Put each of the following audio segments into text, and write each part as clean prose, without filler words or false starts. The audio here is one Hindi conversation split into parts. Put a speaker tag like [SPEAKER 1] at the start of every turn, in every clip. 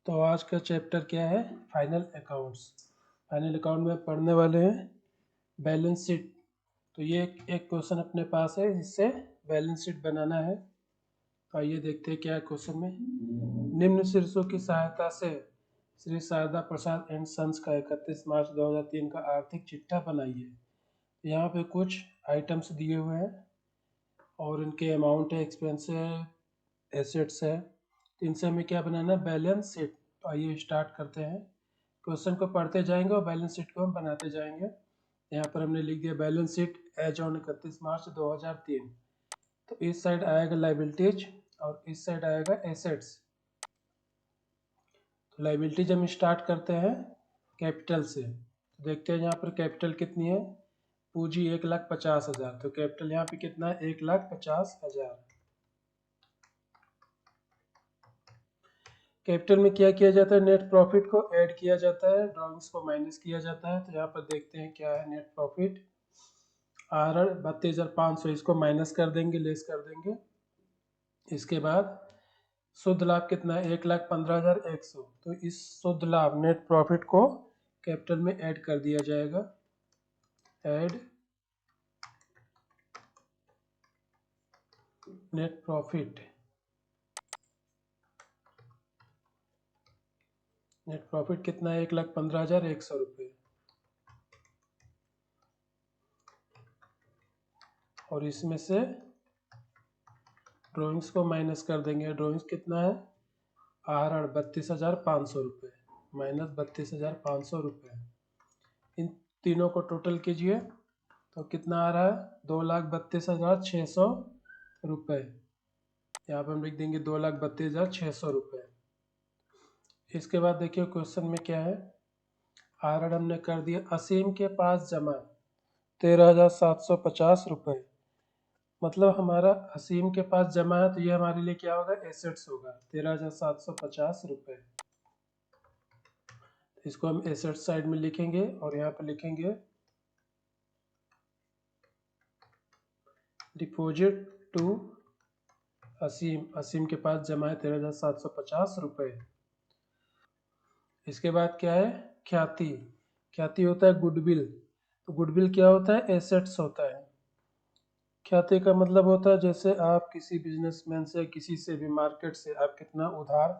[SPEAKER 1] तो आज का चैप्टर क्या है? Final accounts. फाइनल अकाउंट में पढ़ने वाले हैं बैलेंस शीट। तो ये एक क्वेश्चन अपने पास है जिससे बैलेंस शीट बनाना है। तो आइए देखते हैं क्या है क्वेश्चन में। निम्न शीर्षों की सहायता से श्री शारदा प्रसाद एंड सन्स का 31 मार्च 2003 का आर्थिक चिट्ठा बनाइए। यहाँ पे कुछ आइटम्स दिए हुए हैं और इनके अमाउंट है, एक्सपेंस है, एसेट्स है। तो इनसे हमें क्या बनाना है? Balance sheet. तो आइए स्टार्ट करते हैं। क्वेश्चन को पढ़ते जाएंगे और बैलेंस शीट को हम बनाते जाएंगे। यहाँ पर हमने लिख दिया बैलेंस शीट एज ऑन 31 मार्च 2003। तो इस साइड आएगा लाइबिलिटीज और इस साइड आएगा एसेट्स। तो लाइबिलिटीज हम स्टार्ट करते हैं कैपिटल से। तो देखते हैं यहाँ पर कैपिटल कितनी है। पूंजी 1,50,000। तो कैपिटल यहाँ पे कितना है? 1,50,000। कैपिटल में क्या किया जाता है? नेट प्रॉफिट को ऐड किया जाता है, ड्रॉइंग्स को माइनस किया जाता है। तो यहाँ पर देखते हैं क्या है नेट प्रॉफिट। आर 32,500, इसको माइनस कर देंगे, लेस कर देंगे। इसके बाद शुद्ध लाभ कितना है? 1,15,100। तो इस शुद्ध लाभ नेट प्रॉफिट को कैपिटल में ऐड कर दिया जाएगा। Add net profit. Net profit कितना है? 1,15,100 रुपये। और इसमें से ड्रॉइंग्स को माइनस कर देंगे। ड्रॉइंग्स कितना है? आर 32,500 रुपये माइनस 32,500 रुपये। इन तीनों को टोटल कीजिए तो कितना आ रहा है? 2,32,600 रुपये। यहाँ पर हम लिख देंगे 2,32,600 रुपये। इसके बाद देखिए क्वेश्चन में क्या है। आर हमने कर दिया असीम के पास जमा 13,750 रुपये। मतलब हमारा असीम के पास जमा है तो ये हमारे लिए क्या होगा? एसेट्स होगा। 13,750 रुपये। इसको हम एसेट साइड में लिखेंगे और यहाँ पे लिखेंगे डिपॉजिट टू असीम। असीम के पास जमा है 13,750 रुपये। इसके बाद क्या है? ख्याति। ख्याति होता है गुडविल। तो गुडविल क्या होता है? एसेट्स होता है। ख्याति का मतलब होता है जैसे आप किसी बिजनेसमैन से, किसी से भी मार्केट से आप कितना उधार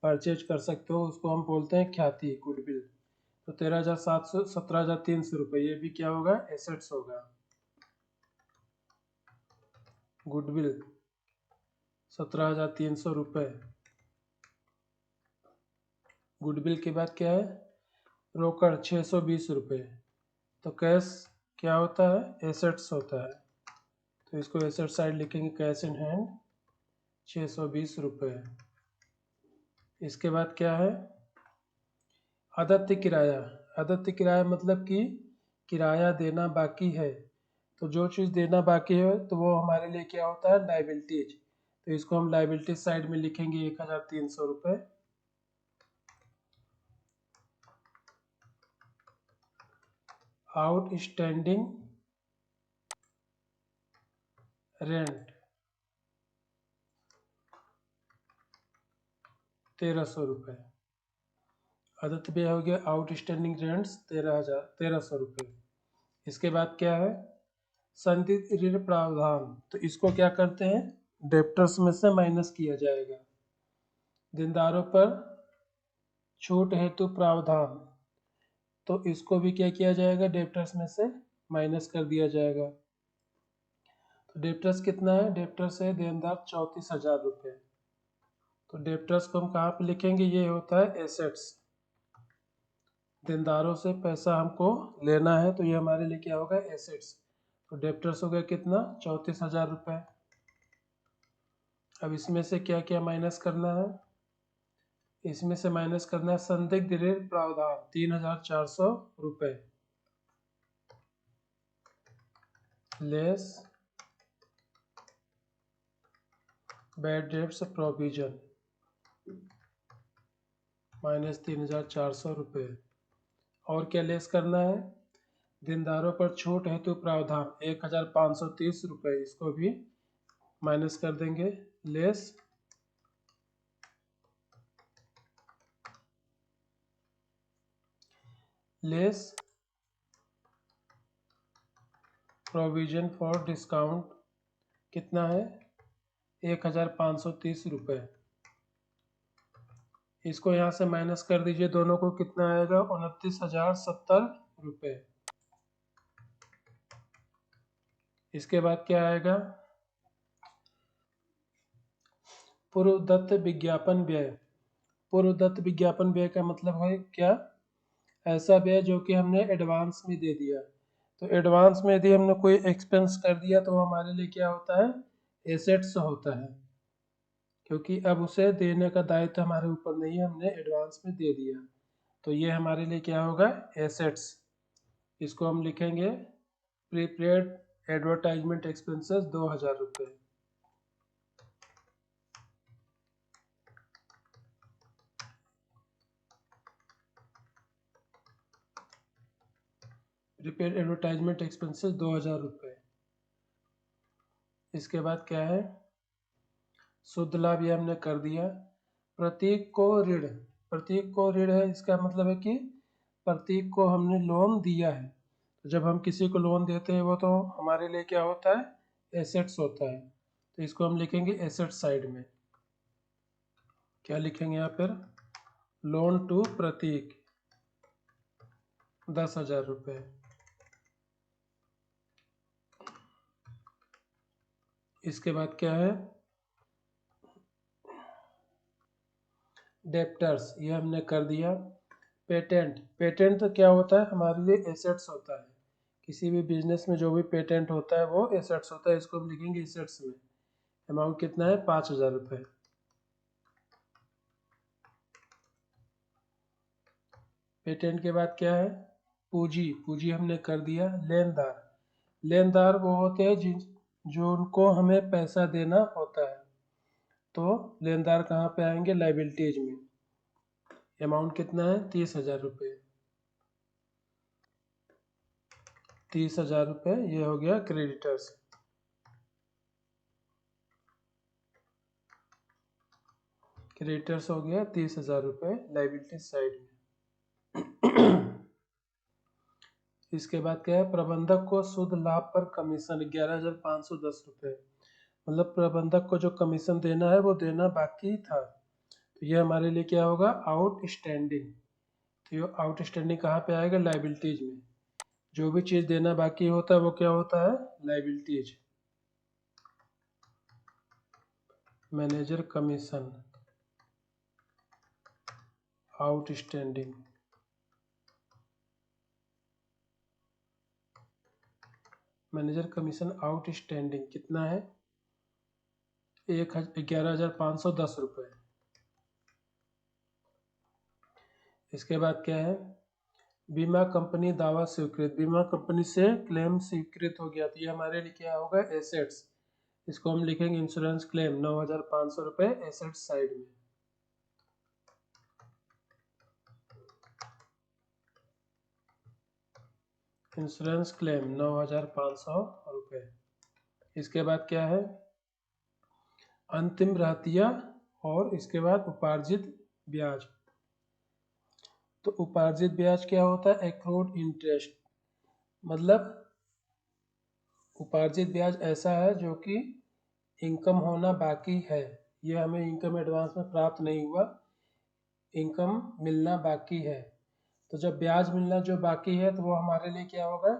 [SPEAKER 1] परचेज कर सकते हो, उसको हम बोलते हैं ख्याति, गुडविल। तो 13,700, 17,300 रुपये, ये भी क्या होगा? एसेट्स होगा। गुडविल 17,300 रुपये। गुडविल के बाद क्या है? रोकड़ 620 रुपये। तो कैश क्या होता है? एसेट्स होता है। तो इसको एसेट साइड लिखेंगे, कैश इन हैंड 620 रुपये। इसके बाद क्या है? आदत्य किराया। आदत्य किराया मतलब कि किराया देना बाकी है। तो जो चीज़ देना बाकी है तो वो हमारे लिए क्या होता है? लाइबिलिटीज। तो इसको हम लाइबिलिटीज साइड में लिखेंगे 1,300 रुपये। आउटस्टैंडिंग रेंट 1,300 रुपये। आदत्य व्यय हो गया आउटस्टैंडिंग रेंट्स 1,300 रुपये। इसके बाद क्या है? संदिग्ध ऋण प्रावधान। तो इसको क्या करते हैं? डेप्टर्स में से माइनस किया जाएगा। देनदारों पर छूट हेतु प्रावधान। तो इसको भी क्या किया जाएगा? डेप्टर्स में से माइनस कर दिया जाएगा। तो डेप्टर्स कितना है? डेप्टर्स है देनदार 34,000 रुपये। तो डेप्टर्स को हम कहाँ पे लिखेंगे? ये होता है एसेट्स। देनदारों से पैसा हमको लेना है तो ये हमारे लिए क्या होगा? एसेट्स। तो डेप्टर्स हो गया कितना? 34,000 रुपये। अब इसमें से क्या क्या माइनस करना है? इसमें से माइनस करना है संदिग्ध ऋण प्रावधान 3,400 रुपये less bad debts provision minus 3,400 रुपये। और क्या लेस करना है? देनदारों पर छूट हेतु प्रावधान 1,530 रुपये, इसको भी माइनस कर देंगे, less less provision for discount कितना है 1530 रुपये। इसको यहाँ से माइनस कर दीजिए, दोनों को कितना आएगा 29,070 रुपये। इसके बाद क्या आएगा पूर्वदत्त विज्ञापन व्यय। पूर्वदत्त विज्ञापन व्यय का मतलब है क्या, ऐसा व्यय जो कि हमने एडवांस में दे दिया। तो एडवांस में यदि हमने कोई एक्सपेंस कर दिया तो हमारे लिए क्या होता है एसेट्स होता है, क्योंकि अब उसे देने का दायित्व हमारे ऊपर नहीं है, हमने एडवांस में दे दिया। तो ये हमारे लिए क्या होगा एसेट्स। इसको हम लिखेंगे प्रीपेड एडवर्टाइजमेंट एक्सपेंसेस 2000 रुपये। प्रीपेड एडवर्टाइजमेंट एक्सपेंसेस 2000 रुपये। इसके बाद क्या है शुद्ध लाभ, ये हमने कर दिया। प्रतीक को ऋण, प्रतीक को ऋण है, इसका मतलब है कि प्रतीक को हमने लोन दिया है। तो जब हम किसी को लोन देते हैं वो तो हमारे लिए क्या होता है एसेट्स होता है। तो इसको हम लिखेंगे एसेट साइड में। क्या लिखेंगे यहाँ पर लोन टू प्रतीक 10,000 रुपये। इसके बाद क्या है डेप्टर्स, ये हमने कर दिया। पेटेंट, पेटेंट तो क्या होता है हमारे लिए एसेट्स होता है। किसी भी बिजनेस में जो भी पेटेंट होता है वो एसेट्स होता है, इसको हम लिखेंगे एसेट्स में। अमाउंट कितना है 5,000 रुपये। पेटेंट के बाद क्या है पूंजी, पूंजी हमने कर दिया। लेनदार, लेनदार वो होते हैं जो उनको हमें पैसा देना होता है। तो लेनदार कहाँ पे आएंगे लाइबिलिटीज में। अमाउंट कितना है 30,000 रुपये। 30,000 रुपये ये हो गया क्रेडिटर्स। क्रेडिटर्स हो गया 30,000 रुपये लाइबिलिटी साइड में। इसके बाद क्या है प्रबंधक को शुद्ध लाभ पर कमीशन 11,510 रुपये। मतलब प्रबंधक को जो कमीशन देना है वो देना बाकी था। तो ये हमारे लिए क्या होगा आउटस्टैंडिंग। तो ये आउटस्टैंडिंग कहाँ पे आएगा लाइबिलिटीज में। जो भी चीज़ देना बाकी होता है वो क्या होता है liabilities. Manager commission outstanding, manager commission outstanding कितना है 11,510 रुपये। इसके बाद क्या है बीमा कंपनी दावा स्वीकृत, बीमा कंपनी से क्लेम स्वीकृत हो गया। तो ये हमारे लिए क्या होगा एसेट्स। इसको हम लिखेंगे इंश्योरेंस क्लेम 9,500 रुपये एसेट्स साइड में। इंश्योरेंस क्लेम 9,500 रुपये। इसके बाद क्या है अंतिम रहतिया और इसके बाद उपार्जित ब्याज। तो उपार्जित ब्याज क्या होता है एक्रूड इंटरेस्ट। मतलब उपार्जित ब्याज ऐसा है जो कि इनकम होना बाकी है, ये हमें इनकम एडवांस में प्राप्त नहीं हुआ, इनकम मिलना बाकी है। तो जब ब्याज मिलना जो बाकी है तो वो हमारे लिए क्या होगा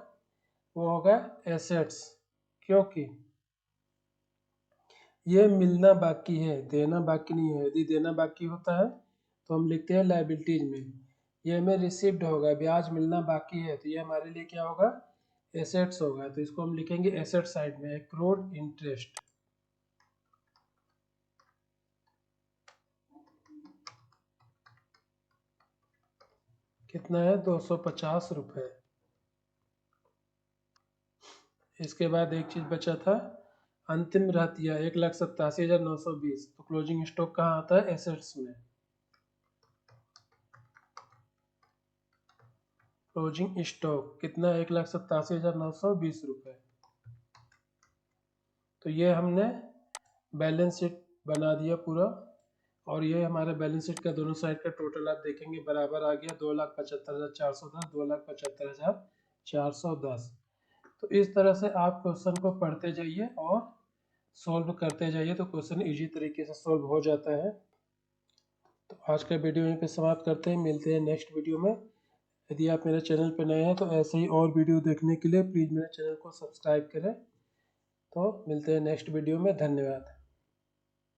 [SPEAKER 1] वो होगा एसेट्स, क्योंकि ये मिलना बाकी है देना बाकी नहीं है। यदि देना बाकी होता है तो हम लिखते हैं लाइबिलिटीज में। ये हमें रिसीव्ड होगा, ब्याज मिलना बाकी है तो ये हमारे लिए क्या होगा एसेट्स होगा। तो इसको हम लिखेंगे एसेट साइड में एक्रूड इंटरेस्ट। कितना है 250 रुपये। इसके बाद एक चीज बचा था अंतिम रहतिया 1,87,920। तो क्लोजिंग स्टॉक कहाँ आता है एसेट्स में। क्लोजिंग स्टॉक कितना 1,87,920 रुपये। तो ये हमने बैलेंस शीट बना दिया पूरा और ये हमारे बैलेंस शीट का दोनों साइड का टोटल आप देखेंगे बराबर आ गया 2,75,410, 2,75,410। तो इस तरह से आप क्वेश्चन को पढ़ते जाइए और सॉल्व करते जाइए तो क्वेश्चन इजी तरीके से सॉल्व हो जाता है। तो आज का वीडियो यहीं पे समाप्त करते हैं, मिलते हैं नेक्स्ट वीडियो में। यदि आप मेरे चैनल पर नए हैं तो ऐसे ही और वीडियो देखने के लिए प्लीज़ मेरे चैनल को सब्सक्राइब करें। तो मिलते हैं नेक्स्ट वीडियो में, धन्यवाद।